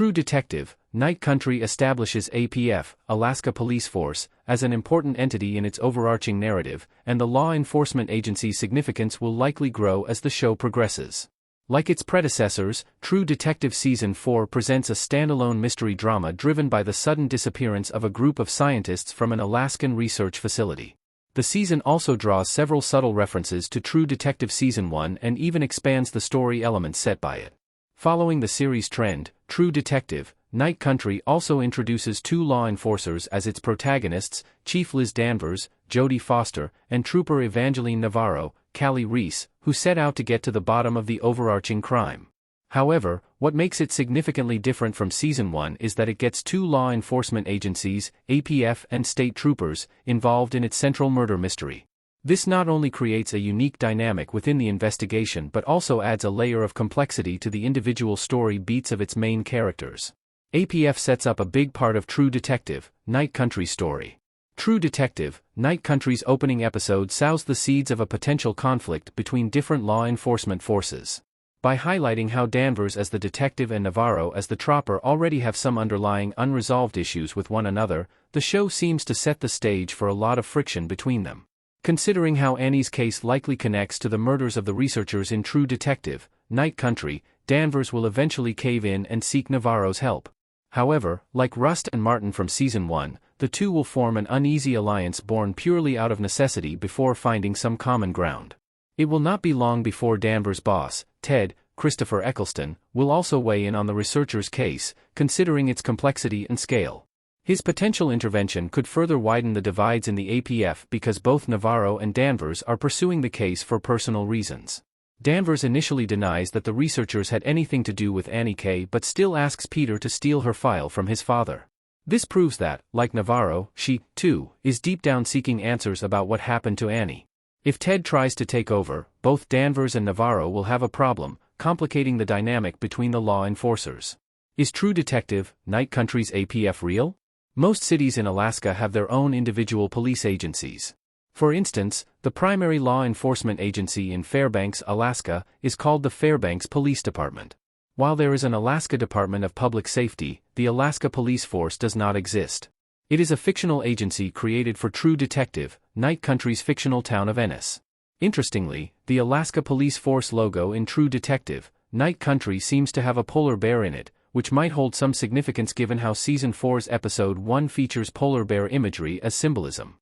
True Detective, Night Country establishes APF, Alaska Police Force, as an important entity in its overarching narrative, and the law enforcement agency's significance will likely grow as the show progresses. Like its predecessors, True Detective Season 4 presents a standalone mystery drama driven by the sudden disappearance of a group of scientists from an Alaskan research facility. The season also draws several subtle references to True Detective Season 1 and even expands the story elements set by it. Following the series trend, True Detective, Night Country also introduces two law enforcers as its protagonists, Chief Liz Danvers, Jodie Foster, and Trooper Evangeline Navarro, Callie Reese, who set out to get to the bottom of the overarching crime. However, what makes it significantly different from Season 1 is that it gets two law enforcement agencies, APF and state troopers, involved in its central murder mystery. This not only creates a unique dynamic within the investigation but also adds a layer of complexity to the individual story beats of its main characters. APF sets up a big part of True Detective, Night Country's story. True Detective, Night Country's opening episode sows the seeds of a potential conflict between different law enforcement forces. By highlighting how Danvers as the detective and Navarro as the trapper already have some underlying unresolved issues with one another, the show seems to set the stage for a lot of friction between them. Considering how Annie's case likely connects to the murders of the researchers in True Detective, Night Country, Danvers will eventually cave in and seek Navarro's help. However, like Rust and Martin from Season 1, the two will form an uneasy alliance born purely out of necessity before finding some common ground. It will not be long before Danvers' boss, Ted, Christopher Eccleston, will also weigh in on the researcher's case, considering its complexity and scale. His potential intervention could further widen the divides in the APF because both Navarro and Danvers are pursuing the case for personal reasons. Danvers initially denies that the researchers had anything to do with Annie K but still asks Peter to steal her file from his father. This proves that, like Navarro, she, too, is deep down seeking answers about what happened to Annie. If Ted tries to take over, both Danvers and Navarro will have a problem, complicating the dynamic between the law enforcers. Is True Detective, Night Country's APF real? Most cities in Alaska have their own individual police agencies. For instance, the primary law enforcement agency in Fairbanks, Alaska, is called the Fairbanks Police Department. While there is an Alaska Department of Public Safety, the Alaska Police Force does not exist. It is a fictional agency created for True Detective, Night Country's fictional town of Ennis. Interestingly, the Alaska Police Force logo in True Detective, Night Country seems to have a polar bear in it, which might hold some significance given how Season 4's Episode 1 features polar bear imagery as symbolism.